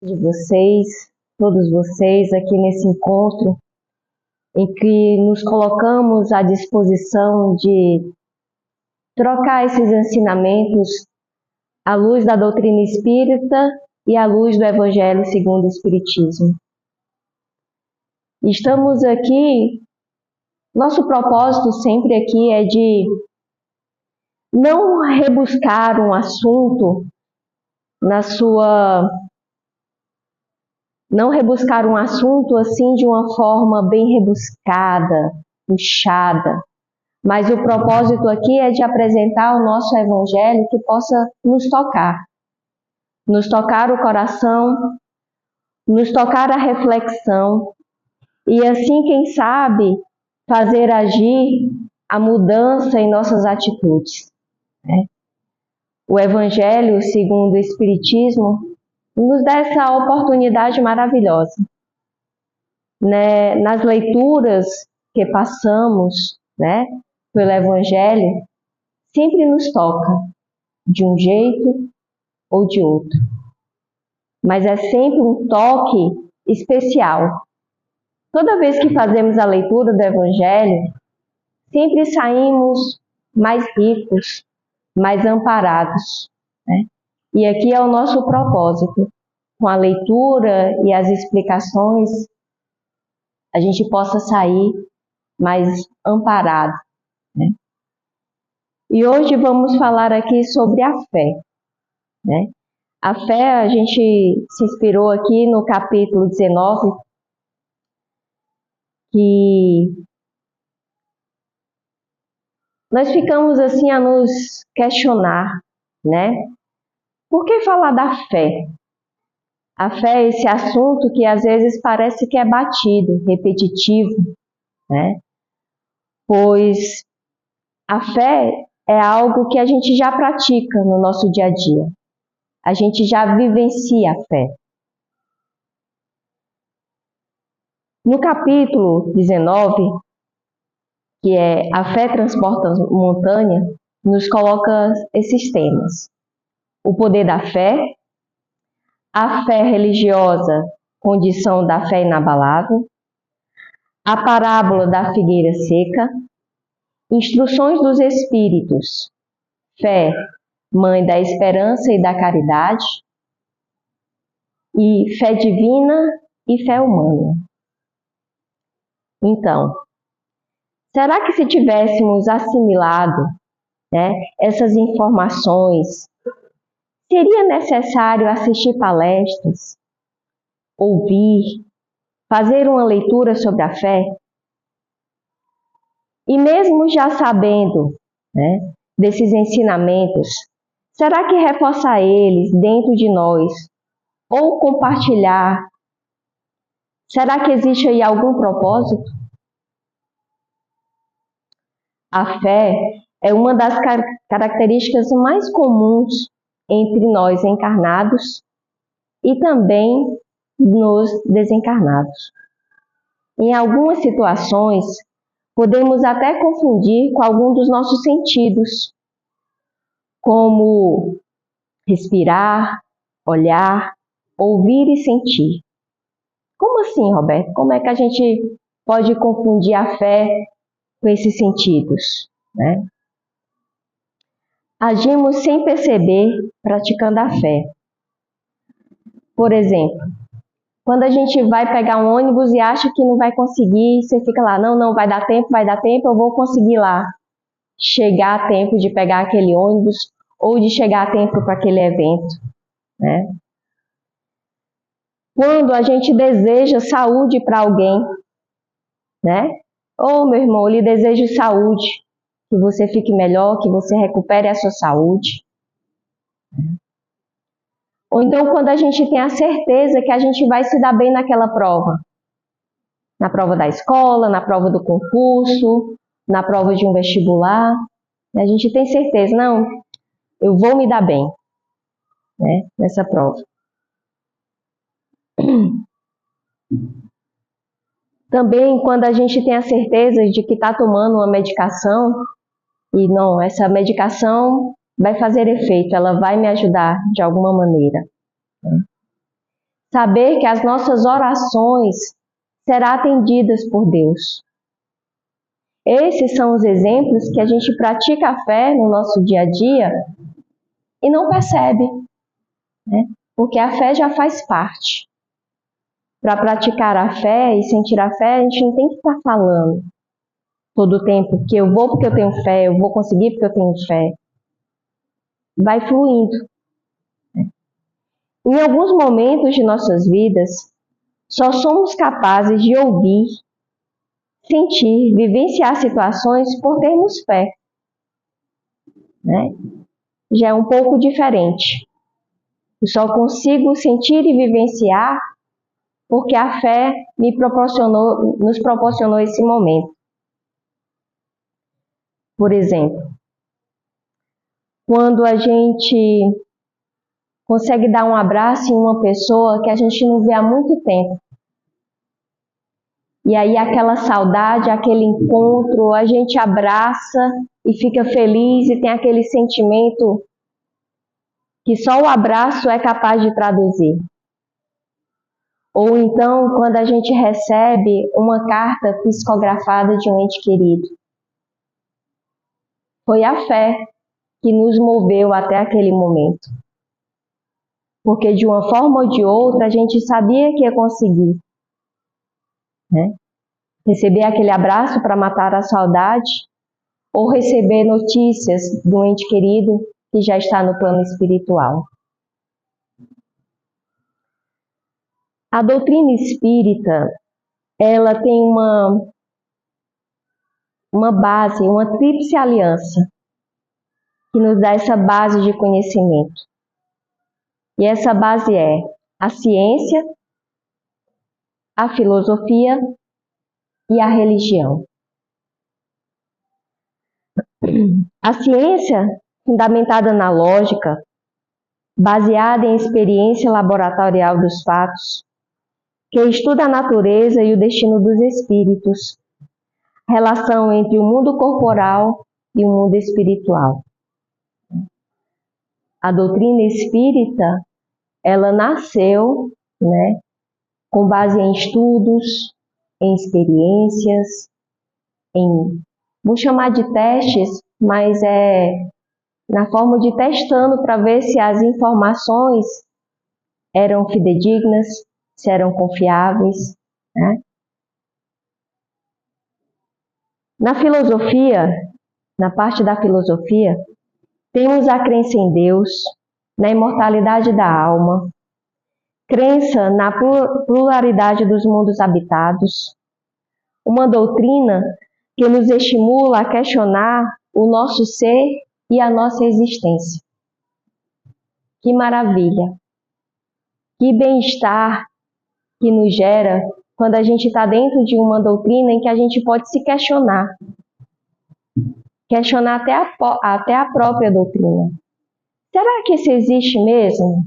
de vocês, todos vocês aqui nesse encontro, em que nos colocamos à disposição de trocar esses ensinamentos à luz da doutrina espírita e à luz do Evangelho segundo o Espiritismo. Estamos aqui, nosso propósito sempre aqui é de não rebuscar um assunto não rebuscar um assunto assim de uma forma bem rebuscada, puxada, mas o propósito aqui é de apresentar o nosso Evangelho que possa nos tocar o coração, nos tocar a reflexão e assim, quem sabe, fazer agir a mudança em nossas atitudes. O Evangelho segundo o Espiritismo nos dá essa oportunidade maravilhosa. Nas leituras que passamos, pelo Evangelho, sempre nos toca, de um jeito ou de outro. Mas é sempre um toque especial. Toda vez que fazemos a leitura do Evangelho, sempre saímos mais ricos, mais amparados. E aqui é o nosso propósito. Com a leitura e as explicações, a gente possa sair mais amparado. E hoje vamos falar aqui sobre a fé. A fé, a gente se inspirou aqui no capítulo 19, que nós ficamos assim a nos questionar, Por que falar da fé? A fé é esse assunto que às vezes parece que é batido, repetitivo, Pois a fé é algo que a gente já pratica no nosso dia a dia. A gente já vivencia a fé. No capítulo 19, que é A Fé Transporta Montanha, nos coloca esses temas. O poder da fé, a fé religiosa, condição da fé inabalável, a parábola da figueira seca, instruções dos espíritos, fé, mãe da esperança e da caridade, e fé divina e fé humana. Então, será que se tivéssemos assimilado essas informações, seria necessário assistir palestras, ouvir, fazer uma leitura sobre a fé? E mesmo já sabendo desses ensinamentos, será que reforçar eles dentro de nós ou compartilhar, será que existe aí algum propósito? A fé é uma das características mais comuns entre nós encarnados e também nos desencarnados. Em algumas situações, podemos até confundir com algum dos nossos sentidos, como respirar, olhar, ouvir e sentir. Como assim, Roberto? Como é que a gente pode confundir a fé com esses sentidos? Agimos sem perceber, praticando a fé. Por exemplo, quando a gente vai pegar um ônibus e acha que não vai conseguir, você fica lá, não, vai dar tempo, eu vou conseguir lá chegar a tempo de pegar aquele ônibus ou de chegar a tempo para aquele evento. Quando a gente deseja saúde para alguém, meu irmão, eu lhe desejo saúde, que você fique melhor, que você recupere a sua saúde. Ou então quando a gente tem a certeza que a gente vai se dar bem naquela prova. Na prova da escola, na prova do concurso, na prova de um vestibular. A gente tem certeza, não, eu vou me dar bem nessa prova. Também quando a gente tem a certeza de que está tomando uma medicação e não, essa medicação vai fazer efeito, ela vai me ajudar de alguma maneira. saber que as nossas orações serão atendidas por Deus. Esses são os exemplos que a gente pratica a fé no nosso dia a dia e não percebe, né? Porque a fé já faz parte. Para praticar a fé e sentir a fé, a gente não tem que estar falando todo o tempo que eu vou porque eu tenho fé, eu vou conseguir porque eu tenho fé. Vai fluindo. Em alguns momentos de nossas vidas, só somos capazes de ouvir, sentir, vivenciar situações por termos fé, né? Já é um pouco diferente. Eu só consigo sentir e vivenciar porque a fé nos proporcionou esse momento. Por exemplo, quando a gente consegue dar um abraço em uma pessoa que a gente não vê há muito tempo. E aí aquela saudade, aquele encontro, a gente abraça e fica feliz e tem aquele sentimento que só o abraço é capaz de traduzir. Ou então, quando a gente recebe uma carta psicografada de um ente querido. Foi a fé que nos moveu até aquele momento. Porque de uma forma ou de outra, a gente sabia que ia conseguir, né? Receber aquele abraço para matar a saudade, ou receber notícias do ente querido que já está no plano espiritual. A doutrina espírita, ela tem uma base, uma tríplice aliança, que nos dá essa base de conhecimento. E essa base é a ciência, a filosofia e a religião. A ciência, fundamentada na lógica, baseada em experiência laboratorial dos fatos, que estuda a natureza e o destino dos espíritos, relação entre o mundo corporal e o mundo espiritual. A doutrina espírita, ela nasceu, né, com base em estudos, em experiências, vou chamar de testes, mas na forma de testando para ver se as informações eram fidedignas, se eram confiáveis, né? Na filosofia, na parte da filosofia, temos a crença em Deus, na imortalidade da alma, crença na pluralidade dos mundos habitados, uma doutrina que nos estimula a questionar o nosso ser e a nossa existência. Que maravilha! Que bem-estar que nos gera quando a gente está dentro de uma doutrina em que a gente pode se questionar. Questionar até a própria doutrina. Será que isso existe mesmo?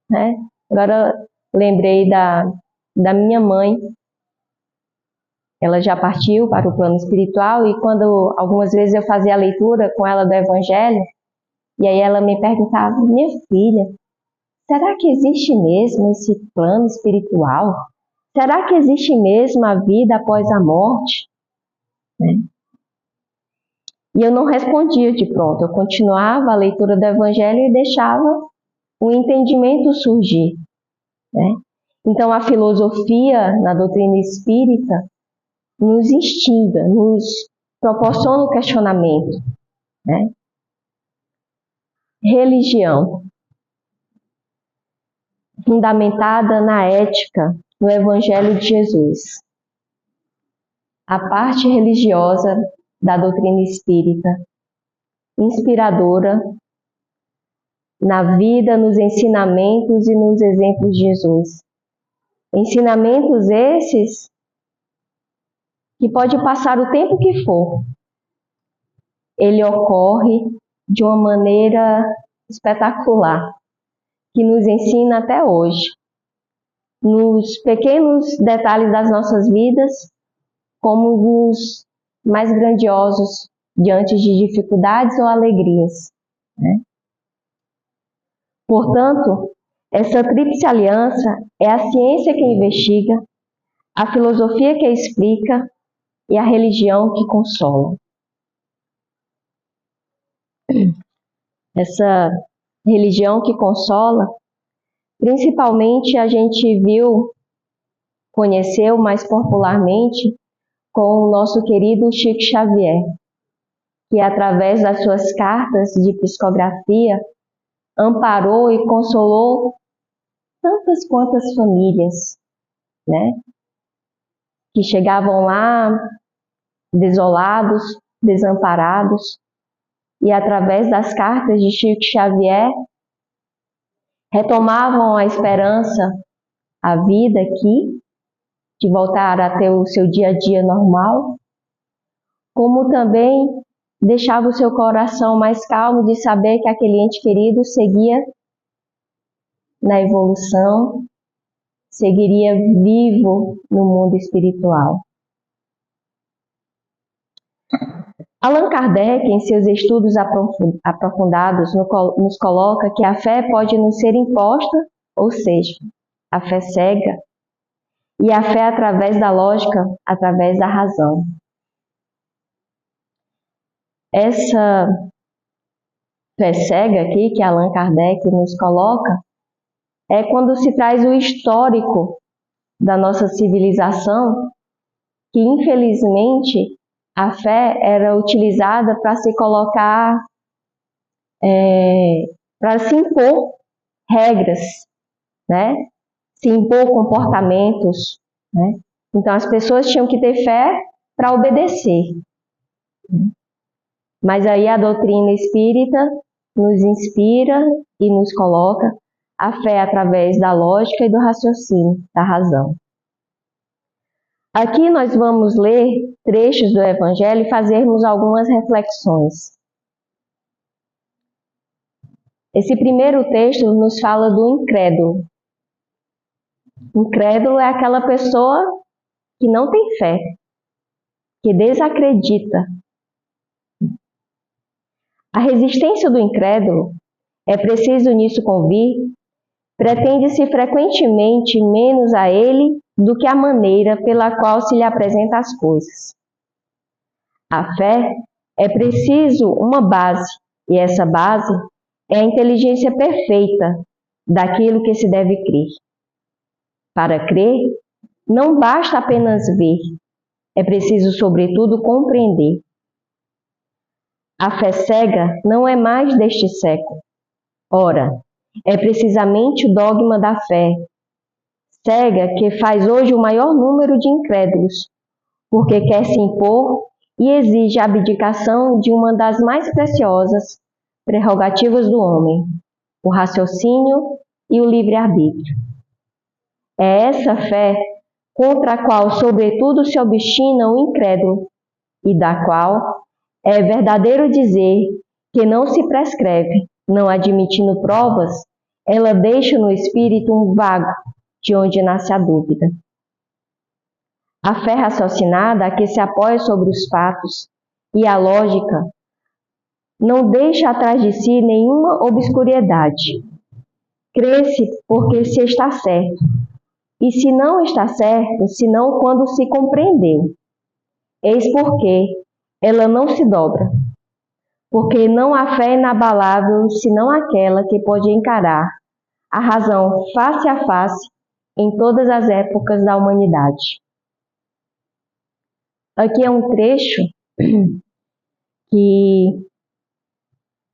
Né? Agora lembrei da minha mãe. Ela já partiu para o plano espiritual e quando algumas vezes eu fazia a leitura com ela do Evangelho, e aí ela me perguntava, minha filha, será que existe mesmo esse plano espiritual? Será que existe mesmo a vida após a morte? Né? E eu não respondia de pronto, eu continuava a leitura do Evangelho e deixava o entendimento surgir. Né? Então a filosofia na doutrina espírita nos instiga, nos proporciona o questionamento. Né? Religião, fundamentada na ética, no Evangelho de Jesus. A parte religiosa da doutrina espírita, inspiradora na vida, nos ensinamentos e nos exemplos de Jesus. Ensinamentos esses que pode passar o tempo que for, ele ocorre de uma maneira espetacular, que nos ensina até hoje, nos pequenos detalhes das nossas vidas, como nos mais grandiosos, diante de dificuldades ou alegrias. Né? Portanto, Essa tríplice aliança é a ciência que investiga, a filosofia que explica e a religião que consola. Essa religião que consola, principalmente a gente conheceu mais popularmente com o nosso querido Chico Xavier, que através das suas cartas de psicografia amparou e consolou tantas quantas famílias, né, que chegavam lá desolados, desamparados, e através das cartas de Chico Xavier retomavam a esperança, a vida aqui, de voltar a ter o seu dia a dia normal, como também deixava o seu coração mais calmo de saber que aquele ente querido seguia na evolução, seguiria vivo no mundo espiritual. Allan Kardec, em seus estudos aprofundados, nos coloca que a fé pode nos ser imposta, ou seja, a fé cega, e a fé através da lógica, através da razão. Essa fé cega aqui que Allan Kardec nos coloca é quando se traz o histórico da nossa civilização, que infelizmente a fé era utilizada para se colocar, para se impor regras, né? Se impor comportamentos, né? Então as pessoas tinham que ter fé para obedecer. Mas aí a doutrina espírita nos inspira e nos coloca a fé através da lógica e do raciocínio, da razão. Aqui nós vamos ler trechos do Evangelho e fazermos algumas reflexões. Esse primeiro texto nos fala do incrédulo. Incrédulo é aquela pessoa que não tem fé, que desacredita. A resistência do incrédulo, é preciso nisso convir, pretende-se frequentemente menos a ele do que a maneira pela qual se lhe apresenta as coisas. A fé é preciso uma base, e essa base é a inteligência perfeita daquilo que se deve crer. Para crer, não basta apenas ver, é preciso, sobretudo, compreender. A fé cega não é mais deste século. Ora, é precisamente o dogma da fé cega que faz hoje o maior número de incrédulos, porque quer se impor e exige a abdicação de uma das mais preciosas prerrogativas do homem, o raciocínio e o livre-arbítrio. É essa fé contra a qual, sobretudo, se obstina o incrédulo, e da qual é verdadeiro dizer que não se prescreve, não admitindo provas, ela deixa no espírito um vago, de onde nasce a dúvida. A fé raciocinada, a que se apoia sobre os fatos, e a lógica, não deixa atrás de si nenhuma obscuridade. Crê-se porque se está certo, e se não está certo, senão quando se compreendeu. Eis porque ela não se dobra, porque não há fé inabalável senão aquela que pode encarar a razão face a face em todas as épocas da humanidade. Aqui é um trecho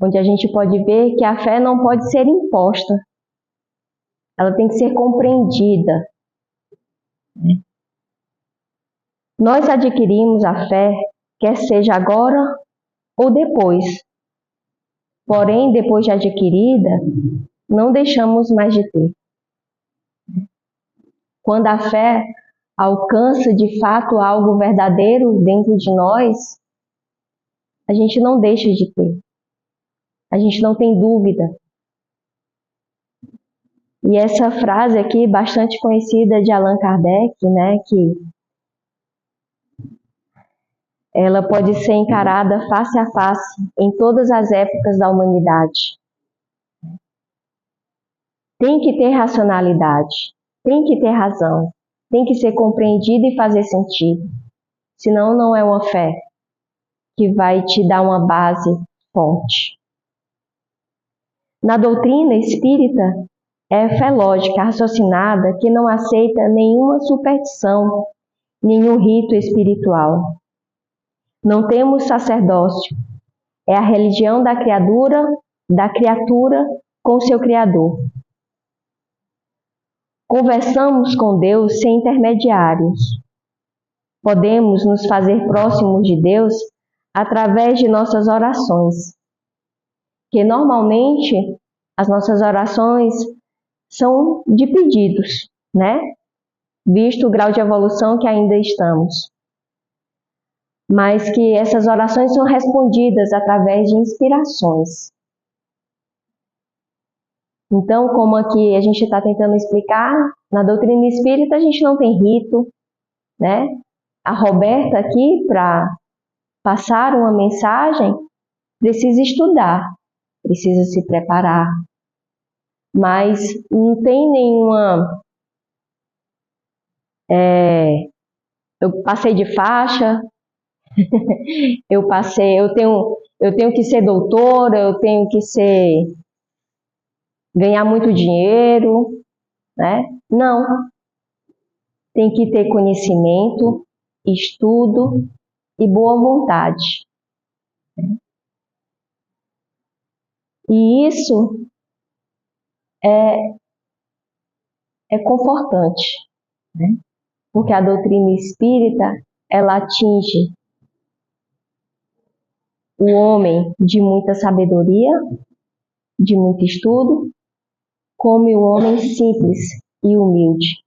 onde a gente pode ver que a fé não pode ser imposta, ela tem que ser compreendida. Nós adquirimos a fé, quer seja agora ou depois. Porém, depois de adquirida, não deixamos mais de ter. Quando a fé alcança de fato algo verdadeiro dentro de nós, a gente não deixa de ter. A gente não tem dúvida. E essa frase aqui, bastante conhecida de Allan Kardec, né, que ela pode ser encarada face a face em todas as épocas da humanidade. tem que ter racionalidade, tem que ter razão, tem que ser compreendido e fazer sentido. Senão não é uma fé que vai te dar uma base forte. Na doutrina espírita, é fé lógica, raciocinada, que não aceita nenhuma superstição, nenhum rito espiritual. Não temos sacerdócio. É a religião da criatura com seu Criador. Conversamos com Deus sem intermediários. Podemos nos fazer próximos de Deus através de nossas orações, que normalmente as nossas orações são de pedidos, né? Visto o grau de evolução que ainda estamos. Mas que essas orações são respondidas através de inspirações. Então, como aqui a gente está tentando explicar, na doutrina espírita a gente não tem rito, né? A Roberta aqui, para passar uma mensagem, precisa estudar, precisa se preparar. Mas não tem nenhuma... eu passei de faixa, eu tenho que ser doutora, eu tenho que ganhar muito dinheiro, né? Não. Tem que ter conhecimento, estudo e boa vontade. E isso é confortante, né? Porque a doutrina espírita, ela atinge o homem de muita sabedoria, de muito estudo, como o homem simples e humilde.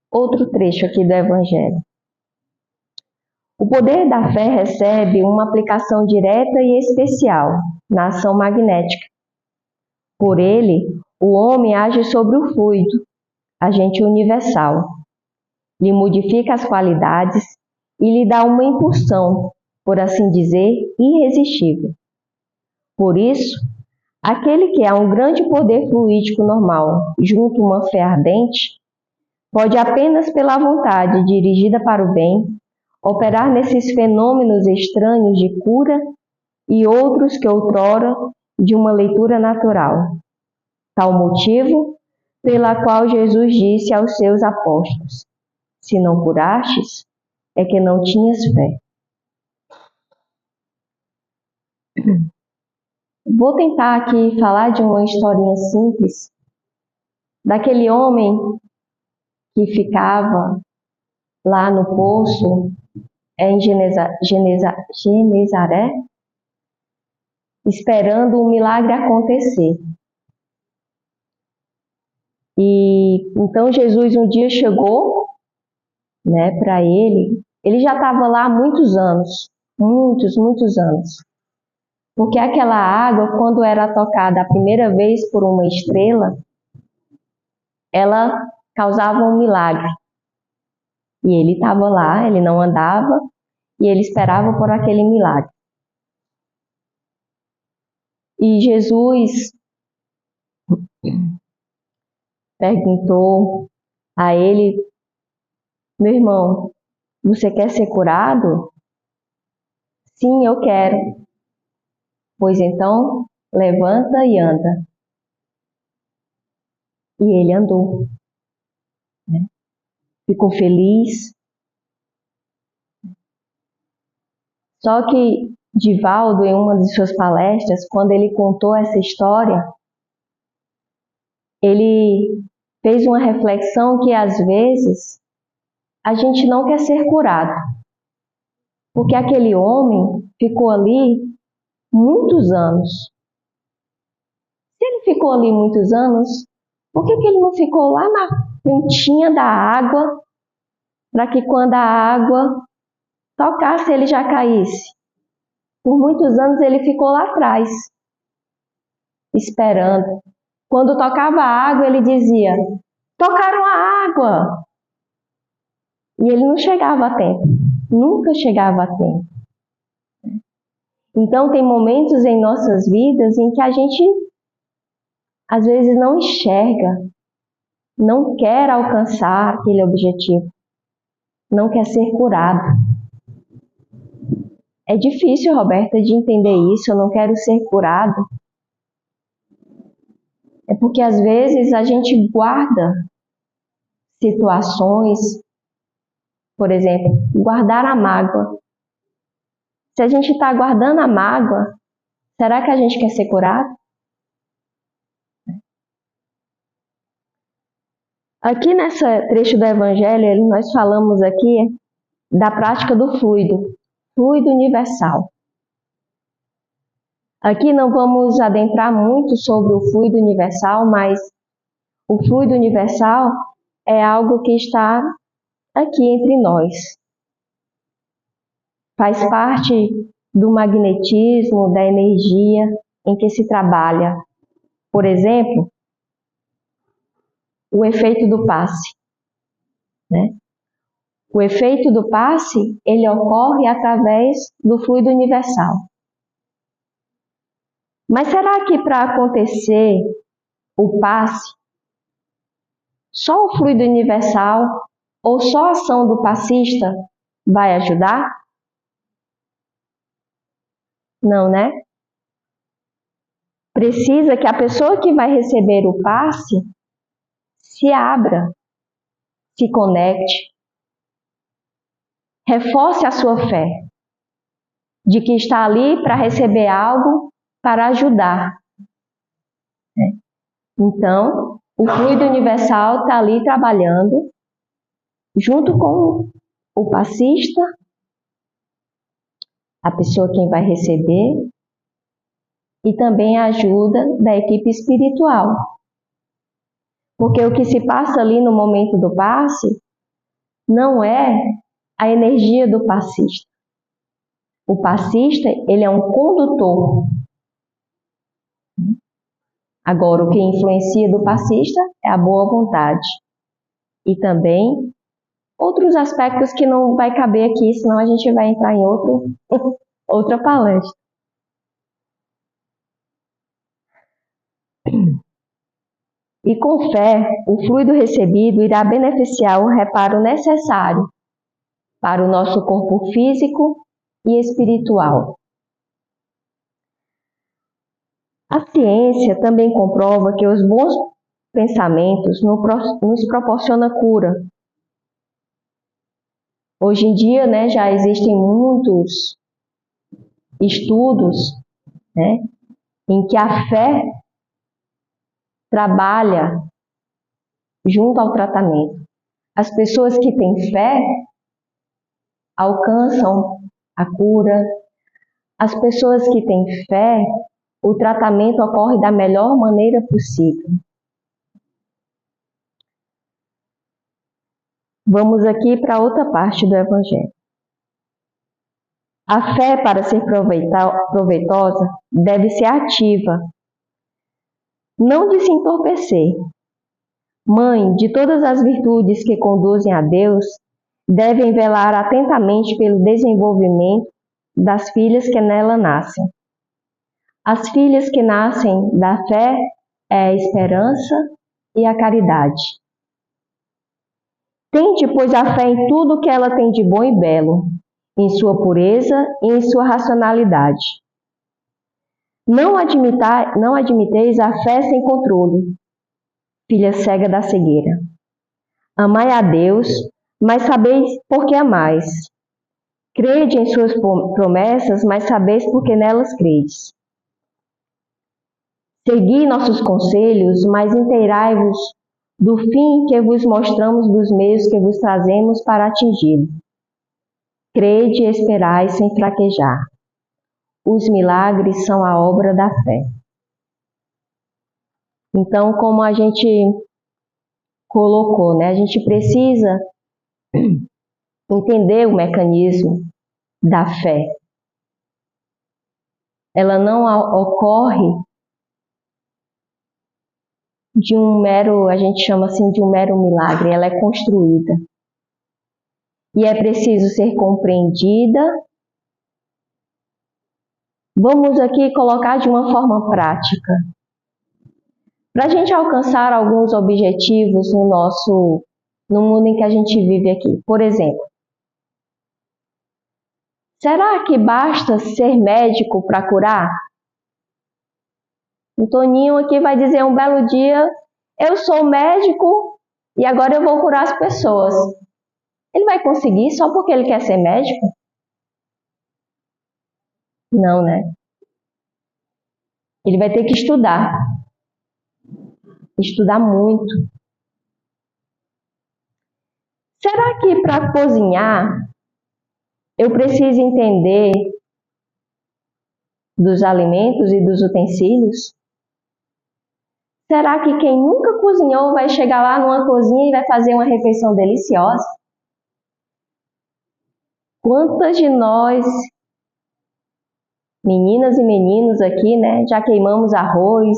Outro trecho aqui do Evangelho. O poder da fé recebe uma aplicação direta e especial na ação magnética. Por ele, o homem age sobre o fluido, agente universal. Lhe modifica as qualidades e lhe dá uma impulsão, por assim dizer, irresistível. Por isso, aquele que há um grande poder fluídico normal junto a uma fé ardente, pode apenas pela vontade dirigida para o bem, operar nesses fenômenos estranhos de cura e outros que outrora de uma leitura natural. Tal motivo pela qual Jesus disse aos seus apóstolos: se não curastes, é que não tinhas fé. Vou tentar aqui falar de uma historinha simples daquele homem que ficava lá no poço em Genezaré, esperando o milagre acontecer. E então Jesus um dia chegou, né, para ele. Ele já estava lá há muitos anos, muitos anos. Porque aquela água, quando era tocada a primeira vez por uma estrela, ela causava um milagre. E ele estava lá, ele não andava, e ele esperava por aquele milagre. E Jesus perguntou a ele: meu irmão, você quer ser curado? Sim, eu quero. Pois então, levanta e anda. E ele andou. Né? Ficou feliz. Só que Divaldo, em uma de suas palestras, quando ele contou essa história, ele fez uma reflexão que às vezes a gente não quer ser curado. Porque aquele homem ficou ali muitos anos. Se ele ficou ali muitos anos, por que ele não ficou lá na pontinha da água, para que quando a água tocasse ele já caísse? Por muitos anos ele ficou lá atrás, esperando. Quando tocava a água, ele dizia: tocaram a água! E ele não chegava a tempo, nunca chegava a tempo. Então, tem momentos em nossas vidas em que a gente, às vezes, não enxerga, não quer alcançar aquele objetivo, não quer ser curado. É difícil, Roberta, de entender isso, eu não quero ser curado. É porque, às vezes, a gente guarda situações, por exemplo, guardar a mágoa. Se a gente está guardando a mágoa, será que a gente quer ser curado? Aqui nesse trecho do Evangelho, nós falamos aqui da prática do fluido universal. Aqui não vamos adentrar muito sobre o fluido universal, mas o fluido universal é algo que está aqui entre nós. Faz parte do magnetismo, da energia em que se trabalha. Por exemplo, o efeito do passe, né? O efeito do passe, ele ocorre através do fluido universal. Mas será que para acontecer o passe, só o fluido universal ou só a ação do passista vai ajudar? Não, né? Precisa que a pessoa que vai receber o passe se abra, se conecte, reforce a sua fé de que está ali para receber algo para ajudar. Então, o fluido universal está ali trabalhando junto com o passista, a pessoa quem vai receber, e também a ajuda da equipe espiritual. Porque o que se passa ali no momento do passe não é a energia do passista. O passista, ele é um condutor. Agora, o que influencia do passista é a boa vontade. E também outros aspectos que não vai caber aqui, senão a gente vai entrar em outra palestra. E com fé, o fluido recebido irá beneficiar o reparo necessário para o nosso corpo físico e espiritual. A ciência também comprova que os bons pensamentos nos proporcionam cura. Hoje em dia, né, já existem muitos estudos, né, em que a fé trabalha junto ao tratamento. As pessoas que têm fé alcançam a cura. As pessoas que têm fé, o tratamento ocorre da melhor maneira possível. Vamos aqui para outra parte do Evangelho. A fé, para ser proveitosa, deve ser ativa, não de se entorpecer. Mãe de todas as virtudes que conduzem a Deus, devem velar atentamente pelo desenvolvimento das filhas que nela nascem. As filhas que nascem da fé é a esperança e a caridade. Tente, pois, a fé em tudo que ela tem de bom e belo, em sua pureza e em sua racionalidade. Não admiteis a fé sem controle, filha cega da cegueira. Amai a Deus, mas sabeis por que amais. Crede em suas promessas, mas sabeis por que nelas credes. Segui nossos conselhos, mas inteirai-vos do fim que vos mostramos dos meios que vos trazemos para atingir. Crede e esperai sem fraquejar. Os milagres são a obra da fé. Então, como a gente colocou, né? A gente precisa entender o mecanismo da fé. Ela não ocorre de um mero, a gente chama assim de um mero milagre, ela é construída. E é preciso ser compreendida Vamos aqui colocar de uma forma prática. Para a gente alcançar alguns objetivos no mundo em que a gente vive aqui. Por exemplo, será que basta ser médico para curar? O Toninho aqui vai dizer um belo dia, eu sou médico e agora eu vou curar as pessoas. Ele vai conseguir só porque ele quer ser médico? Não, né? Ele vai ter que estudar. Estudar muito. Será que para cozinhar eu preciso entender dos alimentos e dos utensílios? Será que quem nunca cozinhou vai chegar lá numa cozinha e vai fazer uma refeição deliciosa? Quantas de nós, meninas e meninos aqui, né, já queimamos arroz,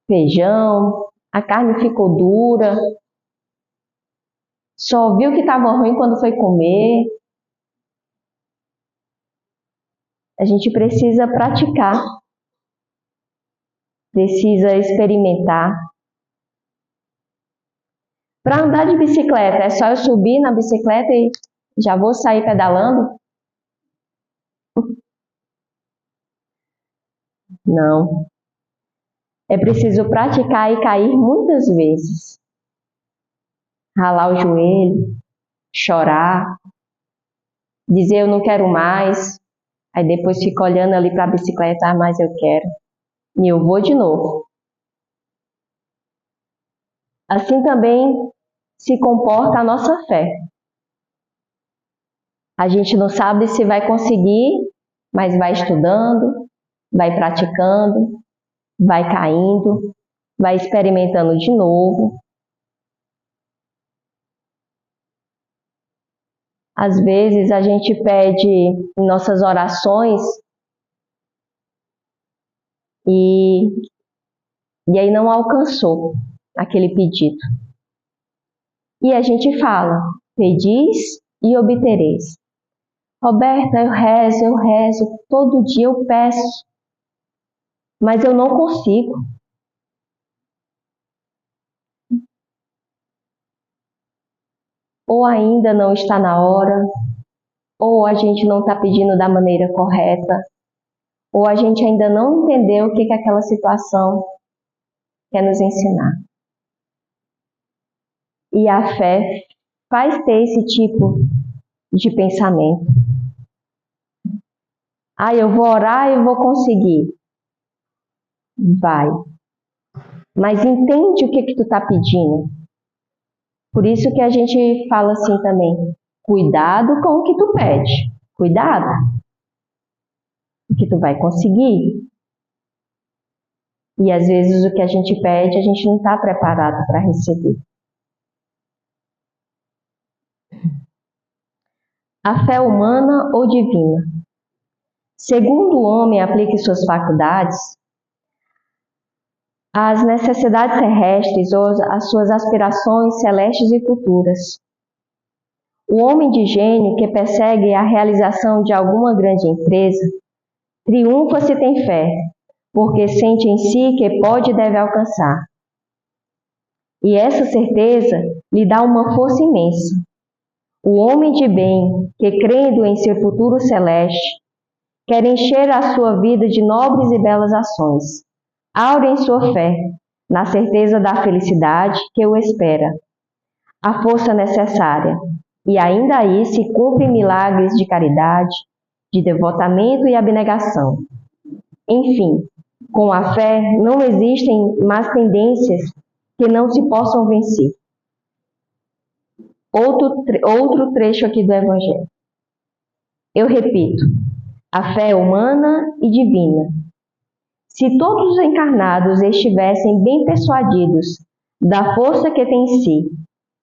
feijão, a carne ficou dura, só viu que estava ruim quando foi comer. A gente precisa praticar, precisa experimentar. Para andar de bicicleta, é só eu subir na bicicleta e já vou sair pedalando? Não. É preciso praticar e cair muitas vezes. Ralar o joelho, chorar, dizer eu não quero mais, aí depois fica olhando ali para a bicicleta, mas eu quero. E eu vou de novo. Assim também se comporta a nossa fé. A gente não sabe se vai conseguir, mas vai estudando, vai praticando, vai caindo, vai experimentando de novo. Às vezes a gente pede em nossas orações e aí não alcançou aquele pedido. E a gente fala, pedis e obtereis. Roberta, eu rezo, todo dia eu peço, mas eu não consigo. Ou ainda não está na hora, ou a gente não está pedindo da maneira correta, ou a gente ainda não entendeu o que aquela situação quer nos ensinar. E a fé faz ter esse tipo de pensamento. Ah, eu vou orar e eu vou conseguir. Vai. Mas entende o que tu está pedindo. Por isso que a gente fala assim também, cuidado com o que tu pede. Cuidado. Porque tu vai conseguir. E às vezes o que a gente pede, a gente não está preparado para receber. A fé humana ou divina? Segundo o homem aplique suas faculdades, às necessidades terrestres ou às suas aspirações celestes e futuras. O homem de gênio que persegue a realização de alguma grande empresa triunfa se tem fé, porque sente em si que pode e deve alcançar. E essa certeza lhe dá uma força imensa. O homem de bem, que crendo em seu futuro celeste, quer encher a sua vida de nobres e belas ações, aure em sua fé, na certeza da felicidade que o espera, a força necessária, e ainda aí se cumprem milagres de caridade, de devotamento e abnegação. Enfim, com a fé não existem más tendências que não se possam vencer. Outro trecho aqui do Evangelho. Eu repito, a fé é humana e divina. Se todos os encarnados estivessem bem persuadidos da força que tem em si,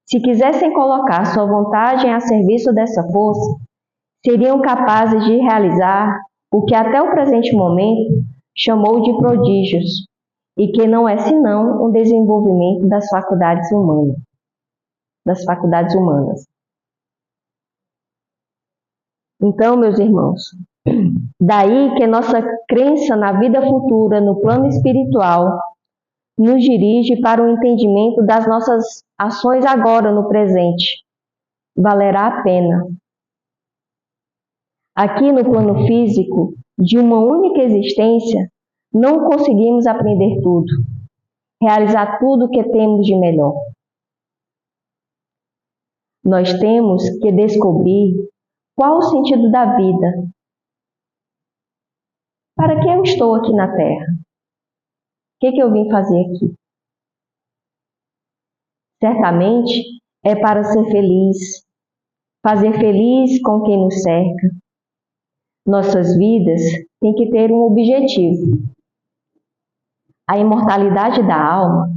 se quisessem colocar sua vontade a serviço dessa força, seriam capazes de realizar o que até o presente momento chamou de prodígios, e que não é senão um desenvolvimento das faculdades humanas. Então, meus irmãos, Daí que nossa crença na vida futura, no plano espiritual, nos dirige para o entendimento das nossas ações agora, no presente. Valerá a pena. Aqui no plano físico, de uma única existência, não conseguimos aprender tudo, realizar tudo o que temos de melhor. Nós temos que descobrir qual o sentido da vida. Para que eu estou aqui na Terra? O que eu vim fazer aqui? Certamente é para ser feliz, fazer feliz com quem nos cerca. Nossas vidas têm que ter um objetivo. A imortalidade da alma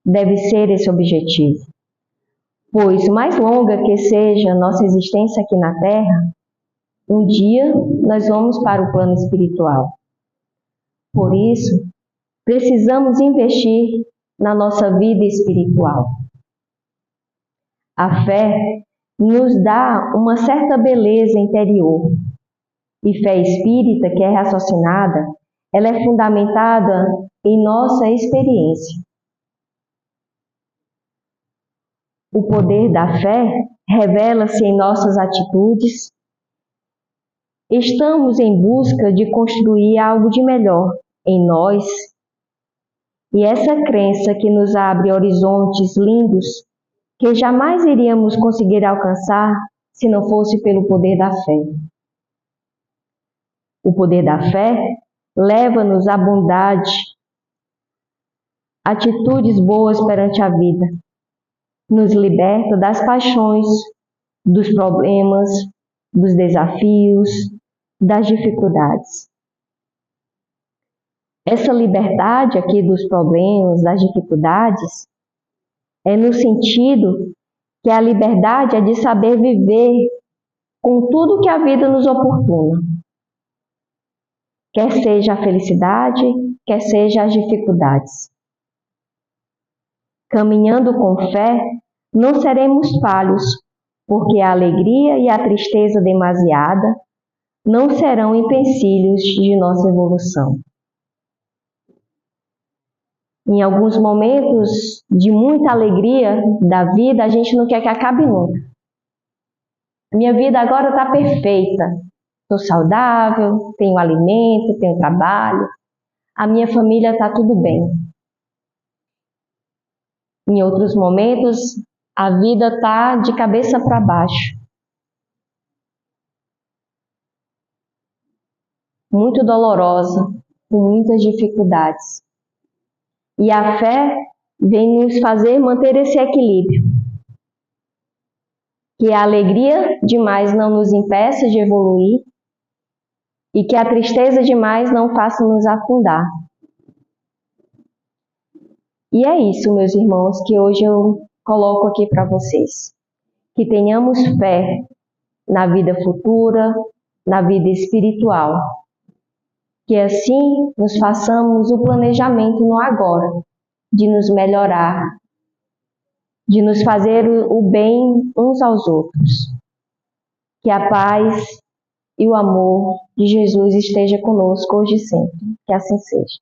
deve ser esse objetivo, pois mais longa que seja nossa existência aqui na Terra, um dia nós vamos para o plano espiritual. Por isso, precisamos investir na nossa vida espiritual. A fé nos dá uma certa beleza interior, e fé espírita, que é raciocinada, ela é fundamentada em nossa experiência. O poder da fé revela-se em nossas atitudes. Estamos em busca de construir algo de melhor em nós, e essa crença que nos abre horizontes lindos que jamais iríamos conseguir alcançar se não fosse pelo poder da fé. O poder da fé leva-nos à bondade, atitudes boas perante a vida, nos liberta das paixões, dos problemas, dos desafios, das dificuldades. Essa liberdade aqui dos problemas, das dificuldades, é no sentido que a liberdade é de saber viver com tudo que a vida nos oportuna. Quer seja a felicidade, quer seja as dificuldades. Caminhando com fé, não seremos falhos, porque a alegria e a tristeza demasiada não serão empecilhos de nossa evolução. Em alguns momentos de muita alegria da vida, a gente não quer que acabe nunca. Minha vida agora está perfeita. Estou saudável, tenho alimento, tenho trabalho. A minha família está tudo bem. Em outros momentos, a vida está de cabeça para baixo. Muito dolorosa, com muitas dificuldades. E a fé vem nos fazer manter esse equilíbrio. Que a alegria demais não nos impeça de evoluir e que a tristeza demais não faça nos afundar. E é isso, meus irmãos, que hoje eu coloco aqui para vocês. Que tenhamos fé na vida futura, na vida espiritual. Que assim nos façamos o planejamento no agora, de nos melhorar, de nos fazer o bem uns aos outros. Que a paz e o amor de Jesus esteja conosco hoje e sempre. Que assim seja.